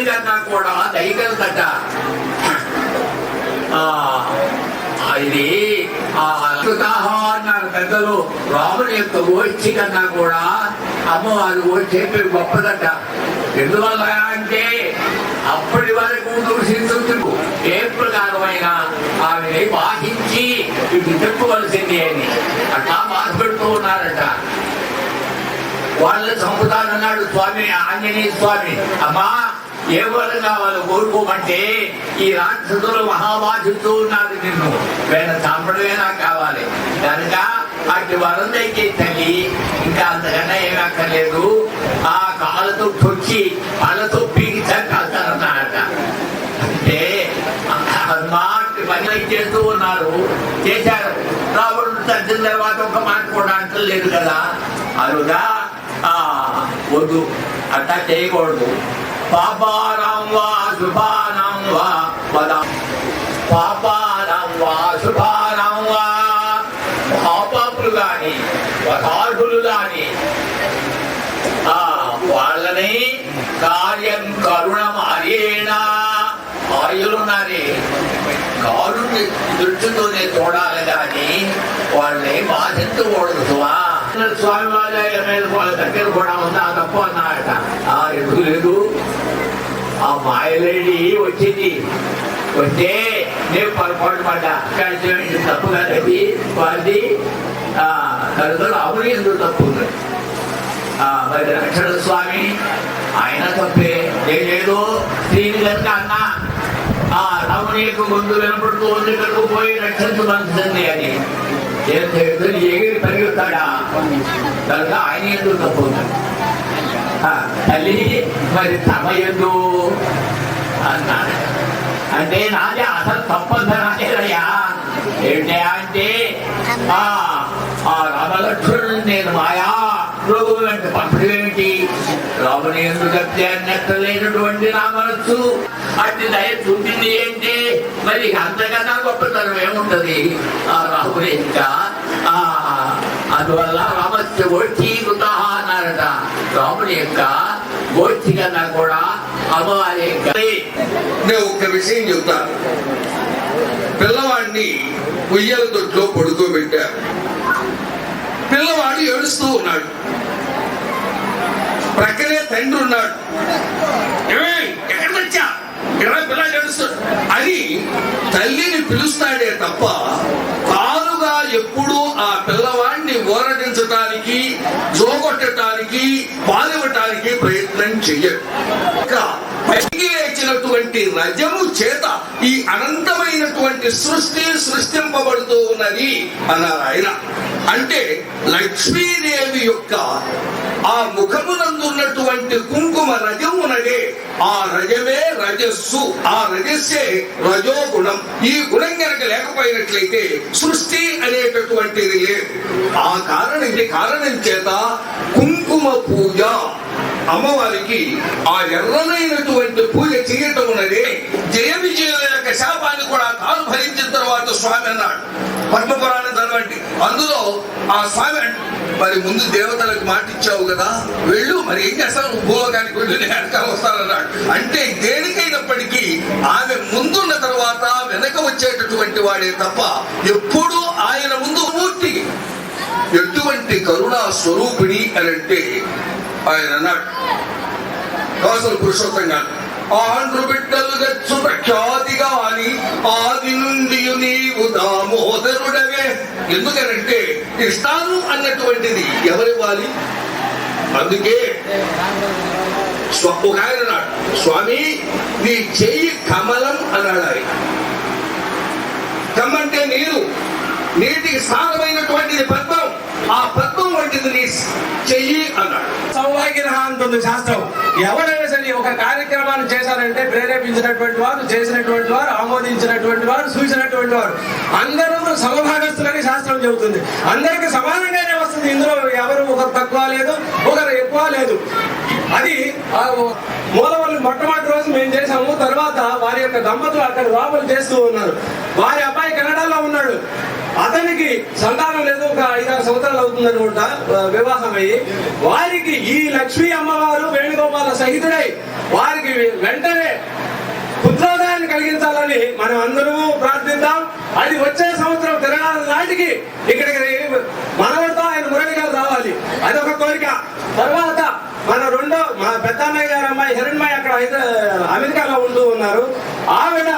కన్నా కూడా దయగలదట. ఇది అన్నారు పెద్దలు. రాముని యొక్క గోష్ఠి కన్నా కూడా అమ్మవారి గోష్ఠి గొప్పదట. ఎందువల్ల అంటే అప్పటి వరకు దూషించుకు ఏ ప్రకారమైన ఆమెని బాధించి ఇది చెప్పువలసింది అని అట్లా బాధపెడుతూ ఉన్నారట. వాళ్ళని చంపుతానన్నాడు స్వామి, ఆంజనేయ స్వామి. అమ్మా ఏ వరం కావాలో కోరుకోమంటే ఈ రాక్షసులు మహాబాధిస్తూ ఉన్నారు, నిన్ను వీళ్ళ చంపడమే నాకు కావాలి కనుక అటు వరం దగ్గర తల్లి, ఇంకా అంతకన్నా ఏమీ అక్కర్లేదు. ఆ కాళ్ళతో తొచ్చి వాళ్ళతో పీకి చంపాలన్నారట. అంటే మాటి పని చేస్తూ ఉన్నారు, చేశారు. రావణుడు తగ్గిన తర్వాత ఒక మాట కూడా అంటలేదు కదా. అరుగా వద్దు, అట్లా చేయకూడదు. పాపానాం వా శుభానాం వా పద, పాపానాం వా శుభానాం వా, పాపాపులు గాని పదార్థులు గాని వాళ్ళని కార్యం కరుణమారేణ, ఆయులున్నారే కారుణ్ణి దృష్టితోనే చూడాలి కానీ వాళ్ళని బాధించకూడదు. స్వామి వాళ్ళ దగ్గర కూడా ఉందా తప్పు అన్నాడట. ఎందుకు లేదు, ఆ మాయలేడి వచ్చింది, వస్తే నేను పొరపాటు పడ్డా, కానీ తప్పు కాదది వాళ్ళది. కనుక రాముడి ఎందుకు తప్పు ఉంది. మరి లక్ష్మణ స్వామి ఆయన తప్పే లేదు. స్త్రీని కనుక అన్నా రాముని యొక్క ముందు వినపడుతూ ఉంది కనుక పోయి రక్షించవలసింది అని ఎగిరి పరిగెత్తాడా, కనుక ఆయన ఎందుకు తప్పు తల్లి మరి తమ ఎందు అన్నాడు. అంటే నాదే అసలు తప్పదనాదేదయ్యా. ఏంటయా అంటే ఆ రామలక్ష్మణుడు నేను మాయా రోగు వెంట పంపడం ఏమిటి, రాముని ఎందుకు చెప్తే అన్నట్లేనటువంటి నా మనస్సు అట్టి దయ చూపింది ఏంటి, మరి అంతకన్నా గొప్పతనం ఏముంటది ఆ రాముని ఇంకా. అందువల్ల రామస్య గోష్ఠి కృతా అన్నారట. రాముని యొక్క గోష్ఠి కన్నా కూడా అమ్మవారి యొక్క. నేను ఒక్క విషయం చెప్తాను. పిల్లవాడిని ఉయ్యాల తొట్లో పడుకోబెట్టారు. పిల్లవాడు ఏడుస్తూ ఉన్నాడు. ప్రక్కనే తండ్రి ఉన్నాడు. ఎక్కడ తెచ్చా పిల్లలు ఏడుస్తాడు అని తల్లిని పిలుస్తాడే తప్ప తానుగా ఎప్పుడూ ఆ పిల్లవాడిని ఓరడించడానికి, జోగొట్టడానికి, పాలివ్వటానికి ప్రయత్నం చెయ్యడు. పైకి లేచినటువంటి రజము చేత ఈ అనంతమైనటువంటి సృష్టి సృష్టింపబడుతూ ఉన్నది అన్నారు ఆయన. అంటే లక్ష్మీదేవి యొక్క ఆ ముఖమునందున్నటువంటి కుంకుమ రజమునడే, ఆ రజమే రజస్సు, ఆ రజస్సే రజోగుణం. ఈ గుణం కనుక లేకపోయినట్లయితే సృష్టి అనేటటువంటిది లేదు. ఆ కారణం చేత కుంకుమ పూజ అమ్మవారికి ఆ ఎర్రనైనటువంటి పూజ చేయటం ఉన్నదే. జయ విజయుల యొక్క శాపాన్ని కూడా తాను భరించిన తర్వాత స్వామి అన్నాడు. పద్మపురాణం చదవండి. అందులో ఆ స్వామి మరి ముందు దేవతలకు మాటిచ్చావు కదా, వెళ్ళు, మరి ఏం చేస్తాను, భూలోకానికి వెళ్ళు, నేను వెనక వస్తానన్నాడు. అంటే దేనికైనప్పటికీ ఆమె ముందున్న తర్వాత వెనక వచ్చేటటువంటి వాడే తప్ప ఎప్పుడూ ఆయన ముందు మూర్తి. ఎటువంటి కరుణా స్వరూపిణి అని అంటే ఆయన అన్నాడు కాసుల పురుషోత్తంగా, ఆంధ్రు బిడ్డలు గచ్చు ప్రఖ్యాతిగా అని ఆది నుండి నీవు దామోదరుడవే. ఎందుకనంటే ఇష్టాను అన్నటువంటిది ఎవరివ్వాలి. అందుకే ఒక ఆయన అన్నాడు, స్వామి నీ చెయ్యి కమలం అన్నాడు. ఆయన కమ్మంటే నీరు, నీటికి సారమైనటువంటిది పద్మం, ఆ పద్మం వంటిది నీ చెయ్యి అన్నాడు. సౌభాగ్య అంటుంది శాస్త్రం. ఎవరైనా సరే ఒక కార్యక్రమాన్ని చేశారంటే ప్రేరేపించినటువంటి వారు, చేసినటువంటి వారు, ఆమోదించినటువంటి వారు, చూసినటువంటి వారు అందరూ సమభాగస్తులని శాస్త్రం చెబుతుంది. అందరికి సమానంగానే వస్తుంది. ఇందులో ఎవరు ఒకరు తక్కువ లేదు, ఒకరు ఎక్కువ లేదు. అది మూలవల్లి మొట్టమొదటి రోజు మేము చేసాము. తర్వాత వారి యొక్క దంపతులు అక్కడ లోపల చేస్తూ ఉన్నారు. వారి అబ్బాయి కెనడాలో ఉన్నాడు. అతనికి సంతానం లేదు, ఒక 5-6 సంవత్సరాలు అవుతుంది అనుకుంటా వివాహం అయ్యి. వారికి ఈ లక్ష్మీ అమ్మవారు వేణుగోపాల సహితుడై వారికి వెంటనే పుత్రోదయాన్ని కలిగించాలని మనం అందరూ ప్రార్థిద్దాం. అది వచ్చే సంవత్సరం తిరగాల నాటికి ఇక్కడికి మనవడితో ఆయన మురళి గారు రావాలి, అదొక కోరిక. తర్వాత మా పెద్ద అన్నయ్య గారు అమ్మాయి హిరణ్మయ్య అక్కడ అమెరికాలో ఉంటూ ఉన్నారు. ఆవిడ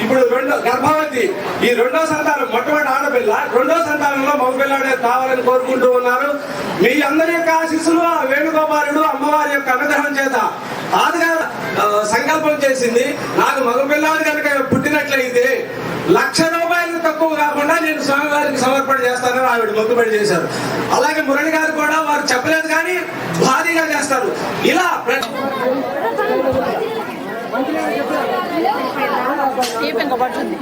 ఇప్పుడు గర్భవతి. ఈ రెండో సంతానం, మొట్టమొదటి ఆడపిల్ల, రెండో సంతానంలో మగపిల్లాడే కావాలని కోరుకుంటూ ఉన్నారు. మీ అందరి యొక్క ఆశీస్సులు ఆ వేణుగోపాలుడు అమ్మవారి యొక్క అనుగ్రహం చేత ఆదిగా సంకల్పం చేసింది. నాకు మగపిల్లాడు కనుక పుట్టినట్లయితే 1,00,000 రూపాయలు తక్కువ కాకుండా నేను స్వామివారికి సమర్పణ చేస్తానని ఆవిడ మొక్కుబడి చేశారు. అలాగే మురళి గారు కూడా వారు చెప్పలేదు కానీ భారీగా చేస్తారు. ఇలా ఇంకా పడుతుంది.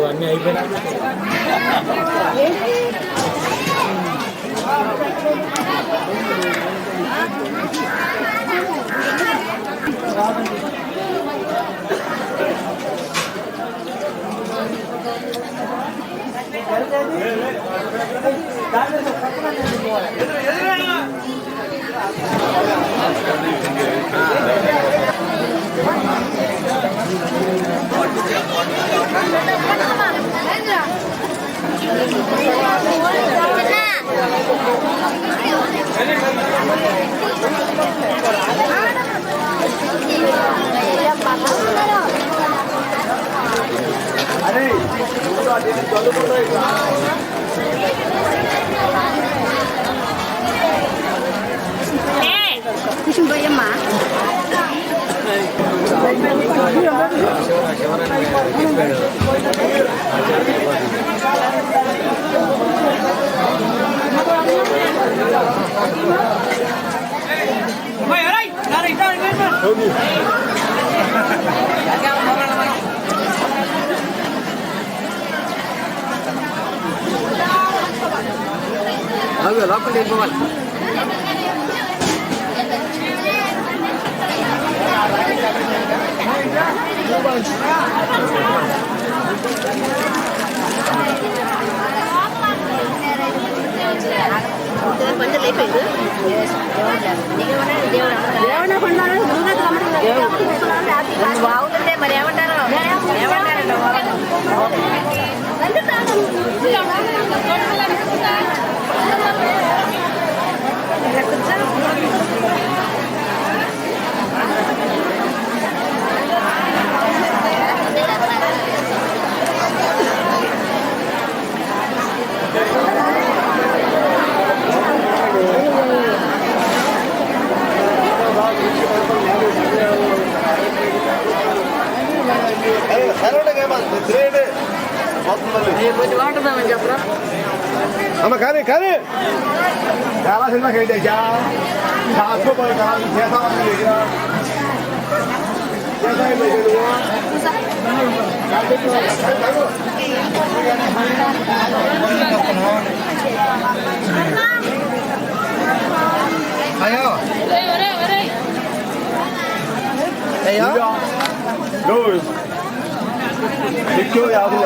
అన్నీ అయిపోయినా పోయమ్మా లోపల వెళ్ళిపోవాలి. బాగుందంటే మరి ఏమంటారు వాడుదామని చెప్పరా అమ్మ కానీ కానీ చాలా సినిమా కేటా అయ్యో అయ్యో ఎక్కువ యాభై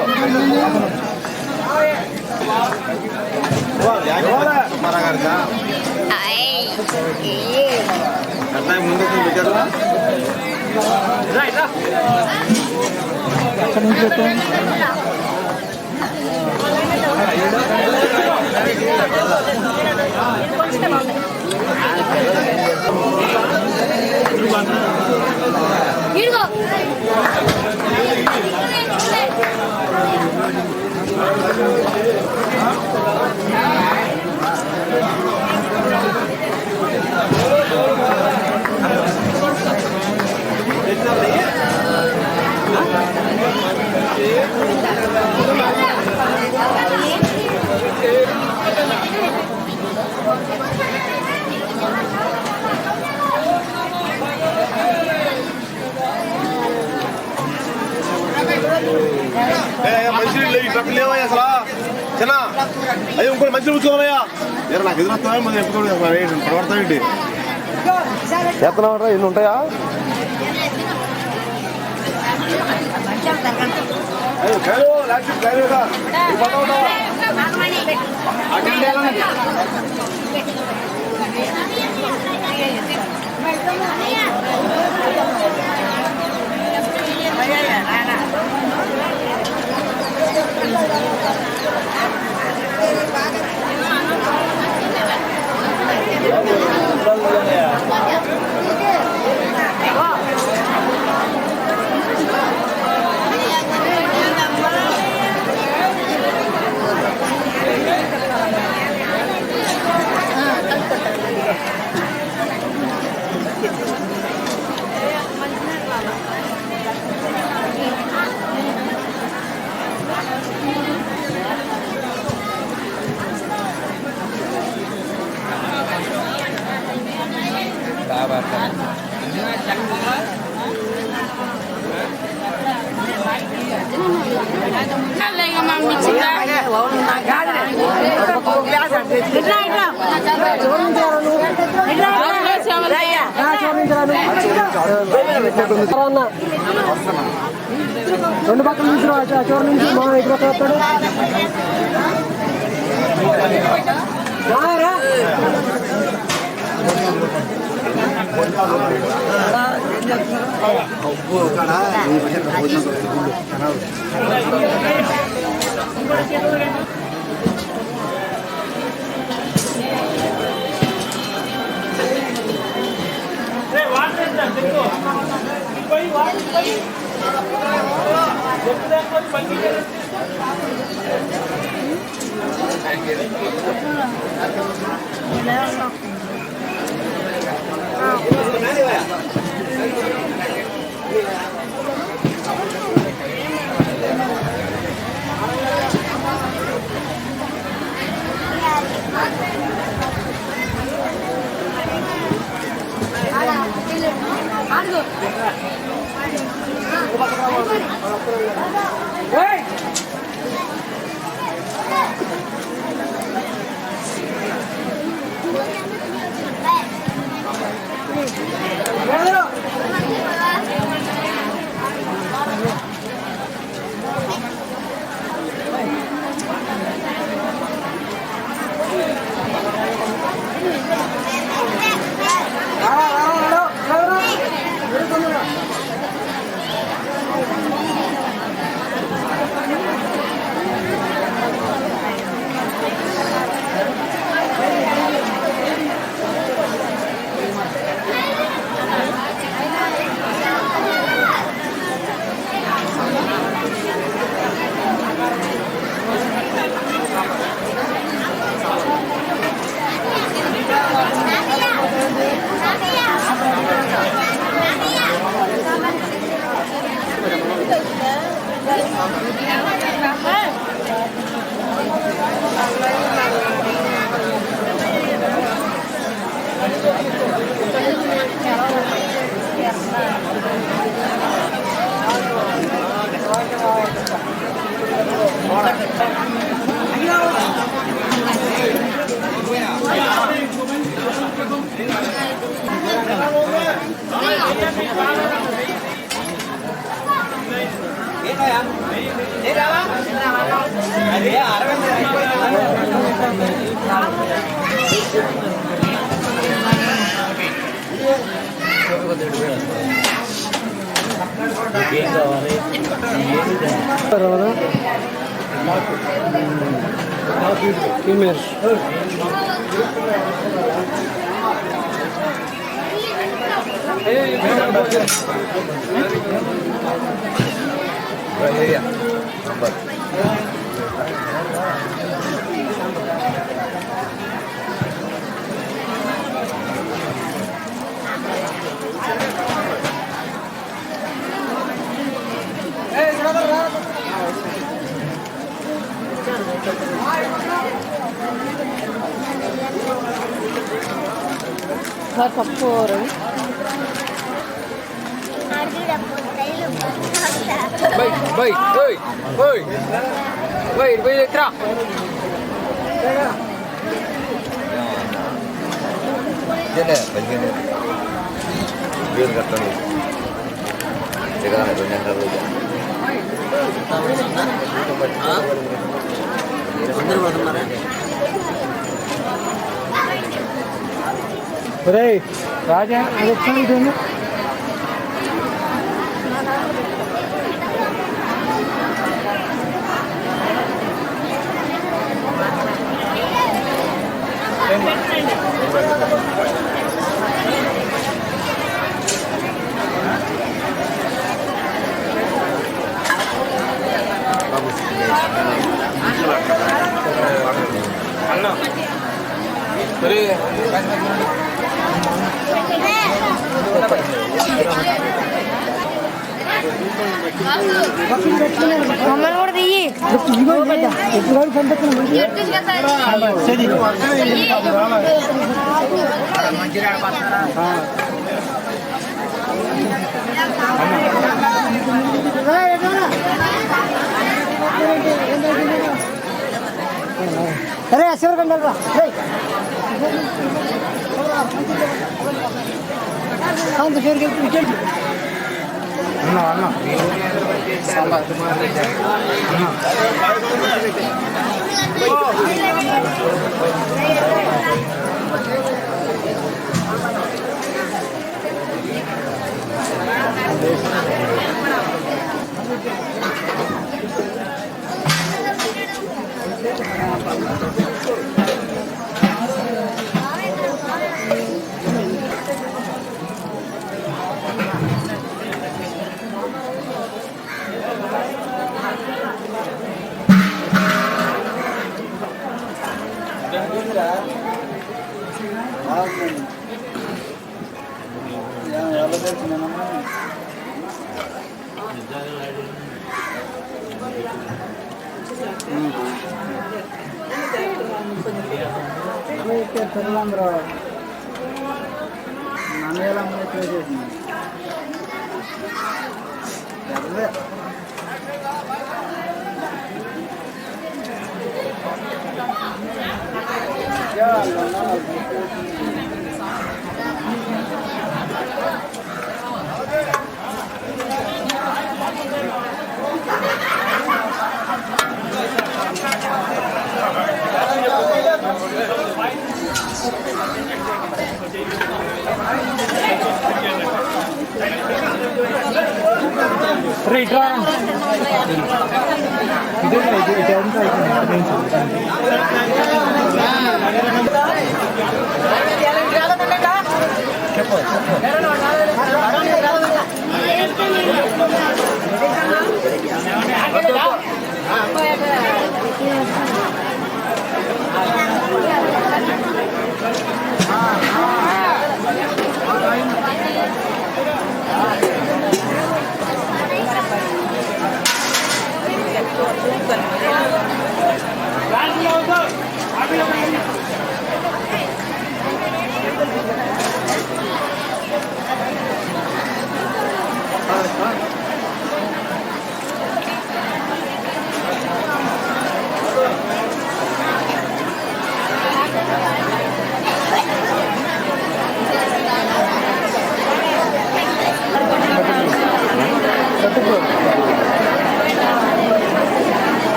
మరాగారుగా అట్లా ముందు పెట్టారా ఎక్కడి నుంచి పెట్టాం ఇదిగో చిన్న అయ్యో ఇంకోటి మంచిగా కూర్చోమయ్యా నాకు ఎదురొస్తావా మరి ఎప్పుడు పడతావేంటి చేస్తున్నావు ఎన్ని ఉంటాయా అయ్యో ఖైలు లాస్ట్ ఖైలుగా రెండు పక్కల నుంచి చివరి నుంచి మా ఎదురు వస్తాడు Vai, vai, vai, vai, vai, vai, vai, వేలు కట్టండి జగన్ 2 గంటల రోజు అందరూ పోతున్నారా రాజా అది వచ్చి మమ్మల్ని కూడా దియ్యి అరే శివకండి అంత పేరు అన్న అన్న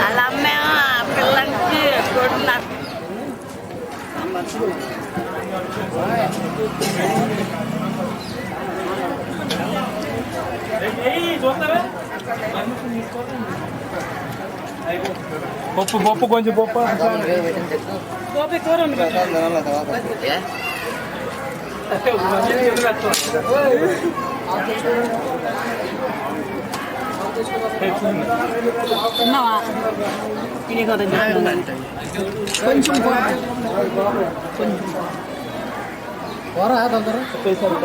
అలా అమ్మే పిల్లలకి కొడుతున్నారు. పప్పు పప్పు కొంచెం పప్పు కొంచెం పోరా తొందర చెప్పేసారు